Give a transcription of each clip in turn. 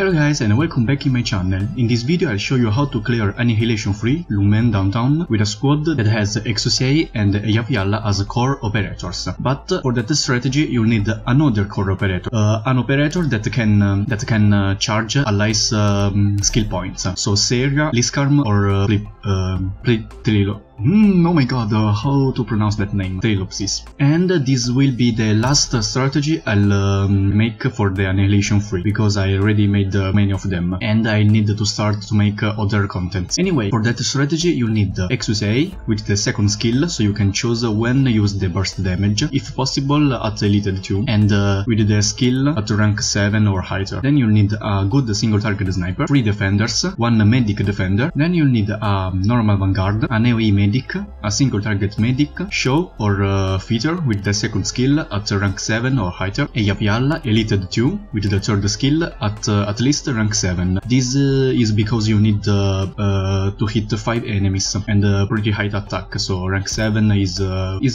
Hello guys and welcome back in my channel. In this video I'll show you how to clear Annihilation free Lumen downtown with a squad that has Exusiai and Eyjafjalla as core operators. But for that strategy you'll need another core operator, an operator that can charge allies skill points. So Seria, Liskarm or Trilo. Oh my god, how to pronounce that name? Trilopsis. And this will be the last strategy I'll make for the Annihilation free, because I already made many of them and I need to start to make other contents. Anyway, for that strategy you need Exusiai with the second skill, so you can choose when use the burst damage, if possible at Elite 2, and with the skill at rank 7 or higher. Then you'll need a good single target sniper, 3 defenders, 1 medic defender, then you'll need a normal vanguard, an AoE medic, a single target medic, show or fighter with the second skill at rank 7 or higher, Eyjafjalla Elite 2 with the third skill at least rank 7. This is because you need to hit 5 enemies and pretty high attack, so rank 7 is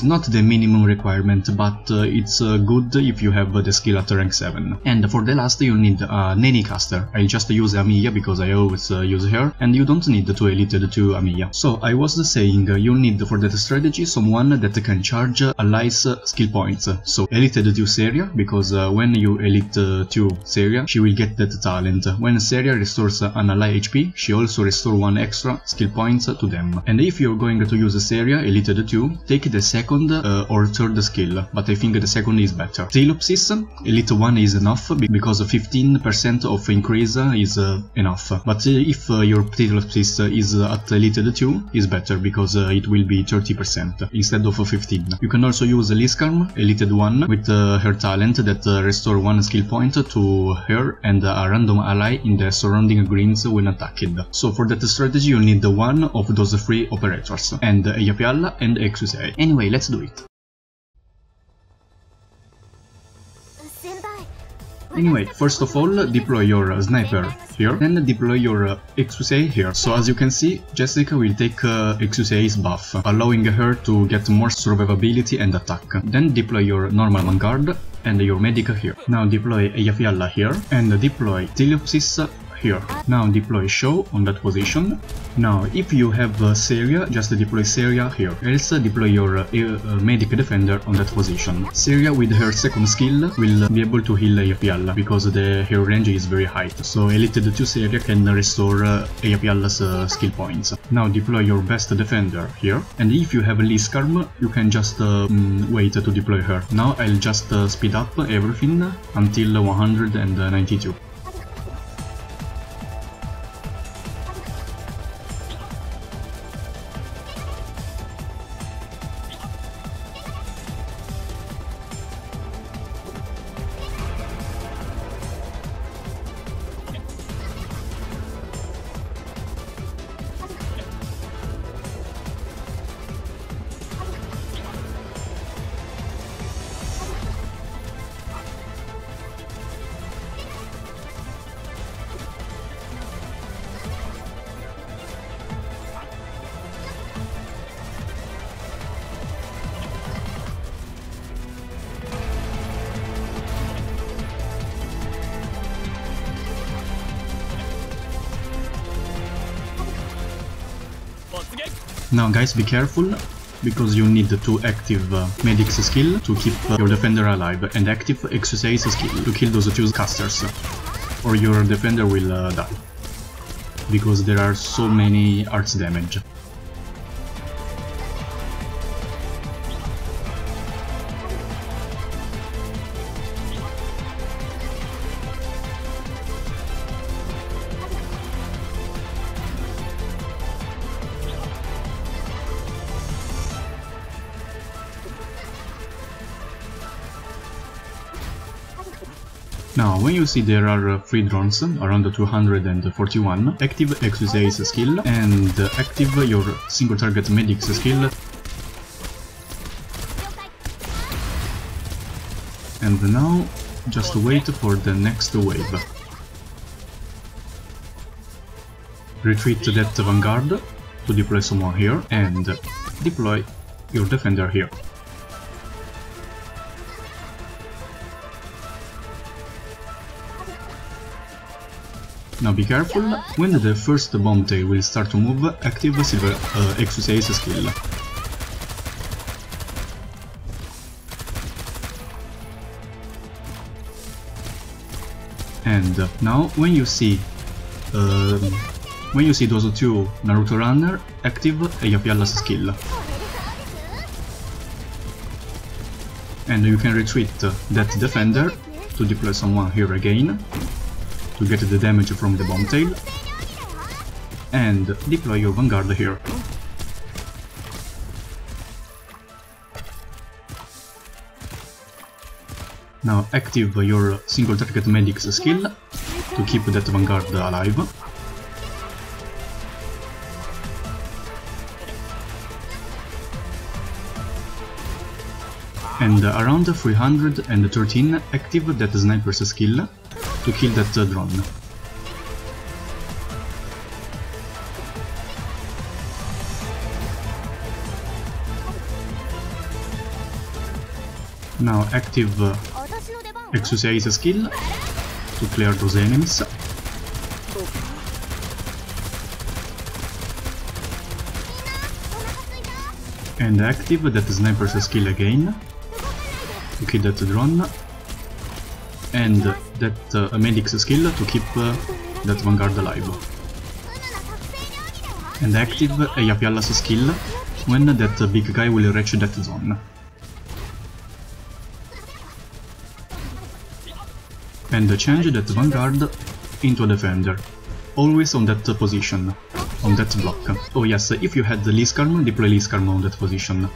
not the minimum requirement, but it's good if you have the skill at rank 7. And for the last you need a Nanny caster. I'll just use Amiya because I always use her, and you don't need to Elite 2 Amiya. So I was saying, you need for that strategy someone that can charge allies skill points. So Elite 2 Seria, because when you Elite 2 Seria, she will get that talent. When Seria restores an ally HP, she also restores 1 extra skill points to them. And if you're going to use Seria Elite 2, take the second or third skill, but I think the second is better. Trilopsis Elite 1 is enough because 15% of increase is enough. But if your Trilopsis is at Elite 2, is better because it will be 30% instead of 15. You can also use Liskarm Elite 1 with her talent that restores 1 skill point to her and a random ally in the surrounding greens when attacked. So for that strategy you need one of those 3 operators, and Eyjafjalla and Exusiai. Anyway, let's do it. Anyway, first of all, deploy your sniper here, then deploy your Exusiai here. So as you can see, Jessica will take Exusiai's buff, allowing her to get more survivability and attack. Then deploy your normal vanguard and your medic here. Now deploy Eyjafjalla here, and deploy Trilopsis here. Now deploy show on that position. Now if you have Seria, just deploy Seria here, else deploy your medic defender on that position. Seria with her second skill will be able to heal Eyjafjalla because her range is very high, so Elite 2 Seria can restore Eyjafjalla's skill points. Now deploy your best defender here, and if you have Liskarm you can just wait to deploy her. Now I'll just speed up everything until 192. Now guys, be careful, because you need to active Medic's skill to keep your defender alive, and active Exusiai's skill to kill those 2 casters, or your defender will die, because there are so many arts damage. Now, when you see there are 3 drones around 241, active Exusiai's skill and active your single target medic's skill. And now, just wait for the next wave. Retreat that vanguard to deploy someone here, and deploy your defender here. Now be careful, when the first bomb tail will start to move, active Silver Exusiai's skill. And now when you see those two Naruto runner, active Eyjafjalla's skill. And you can retreat that defender to deploy someone here again, to get the damage from the bomb tail, and deploy your vanguard here. Now active your single target medic's skill to keep that vanguard alive. And around 313 active that sniper's skill to kill that drone. Now active Exusiai's skill to clear those enemies. And active that sniper's skill again to kill that drone, and that medic's skill to keep that vanguard alive. And active Eyjafjalla's skill when that big guy will reach that zone. And change that vanguard into a defender, always on that position, on that block. Oh yes, if you had the Liskarm, deploy Liskarm on that position.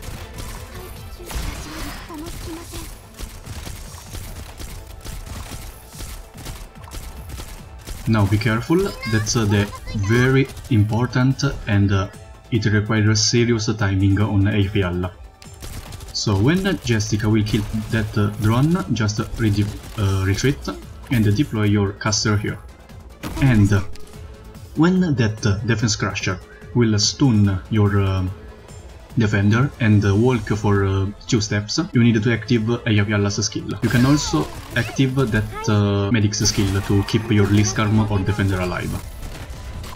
Now be careful, that's the very important and it requires serious timing on Eyjafjalla. So when Jessica will kill that drone, just retreat and deploy your caster here. And when that defense crusher will stun your defender and walk for 2 steps, you need to active Eyjafjalla's skill. You can also active that medic's skill to keep your Liskarm or defender alive.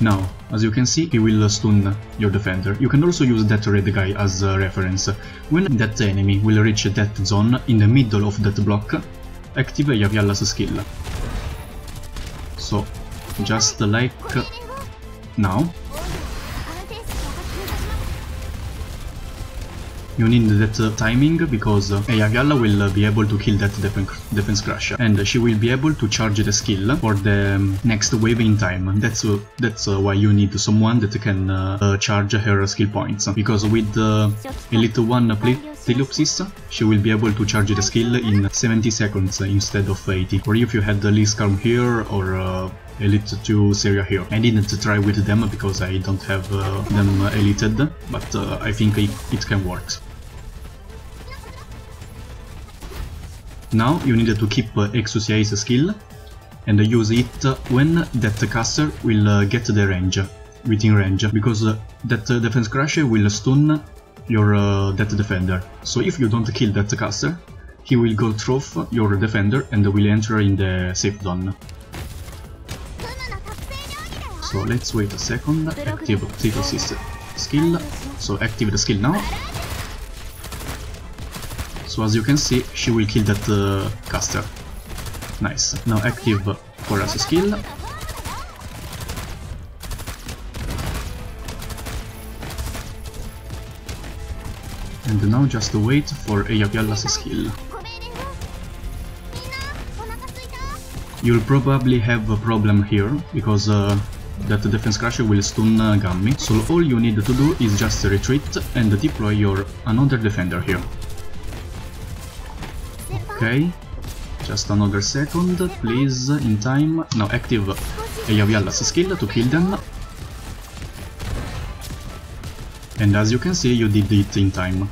Now, as you can see, he will stun your defender. You can also use that red guy as a reference. When that enemy will reach that zone in the middle of that block, active Eyjafjalla's skill. So, just like now. You need that timing because Eyjafjalla will be able to kill that defense crusher, and she will be able to charge the skill for the next wave in time. That's why you need someone that can charge her skill points, because with Elite 1 Ptilopsis she will be able to charge the skill in 70 seconds instead of 80. Or if you had the Liskarm here or Elite 2 Seria here. I didn't try with them because I don't have them elited, but I think it can work. Now you need to keep Exusiai's skill and use it when that caster will get the range, within range, because that defense crusher will stun your that defender. So if you don't kill that caster, he will go through your defender and will enter in the safe zone. So let's wait a second, active Ptilopsis skill, so active the skill now. So as you can see, she will kill that caster. Nice. Now active Kora's skill. And now just wait for Eyjafjalla's skill. You'll probably have a problem here, because that defense crusher will stun Gammi, so all you need to do is just retreat and deploy your another defender here. Okay, just another second, please, in time. Now active Eyjafjalla's skill to kill them. And as you can see, you did it in time.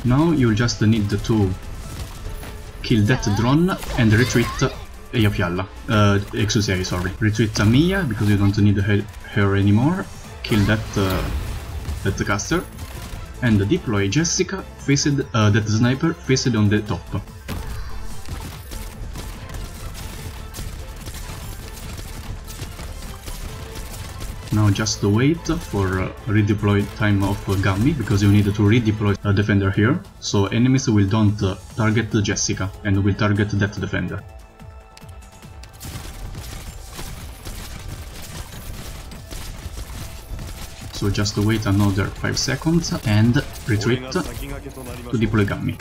Now you just need to kill that drone and retreat Eyjafjalla, Exusiai, sorry. Retreat Mia, because you don't need her anymore. Kill that caster. And deploy Jessica, that sniper, faced on the top. Now just wait for redeploy time of Gummy, because you need to redeploy a defender here, so enemies will don't target Jessica and will target that defender. So just wait another 5 seconds and retreat to deploy Gummy.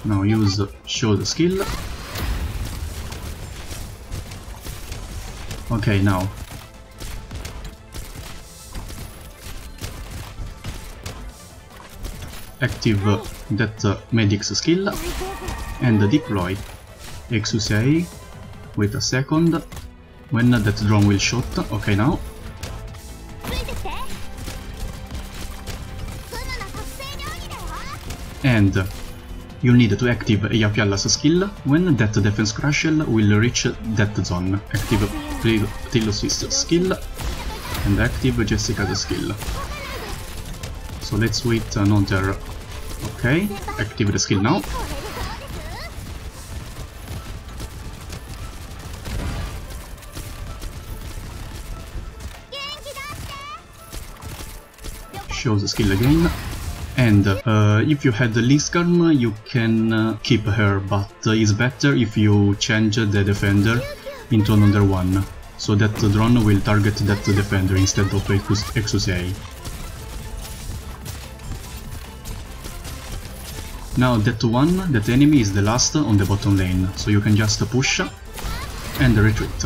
Now use show the skill. Okay, now active that medic's skill and deploy Exusiai. Wait a second, when that drone will shoot. Okay, now and you need to active Eyjafjalla's skill when that defense crusher will reach that zone. Active Tilos's skill and active Jessica's skill. So let's wait another. Okay, active the skill now. Show the skill again. And if you had the Liskarm, you can keep her, but it's better if you change the defender into another one, so that the drone will target that defender instead of Exusiai. Now that enemy is the last on the bottom lane, so you can just push and retreat.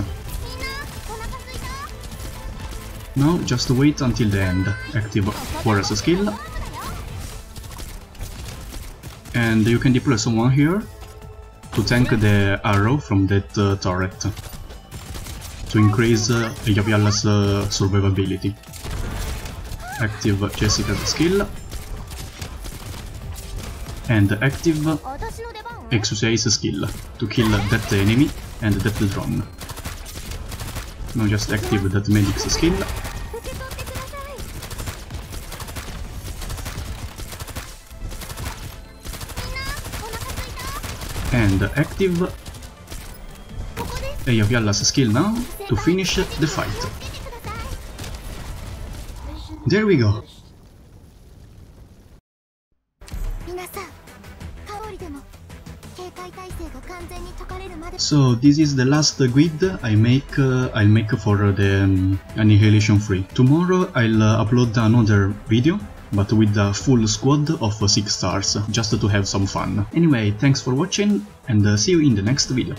Now just wait until the end, active Warrior's skill. And you can deploy someone here to tank the arrow from that turret to increase Eyjafjalla's survivability. Active Jessica's skill and active Exusiai's skill to kill that enemy and that drone. Now just active that medic's skill. And active Eyjafjalla's skill now to finish the fight. There we go. So this is the last guide I'll make for the Annihilation 3. Tomorrow I'll upload another video, but with a full squad of 6 stars, just to have some fun. Anyway, thanks for watching and see you in the next video.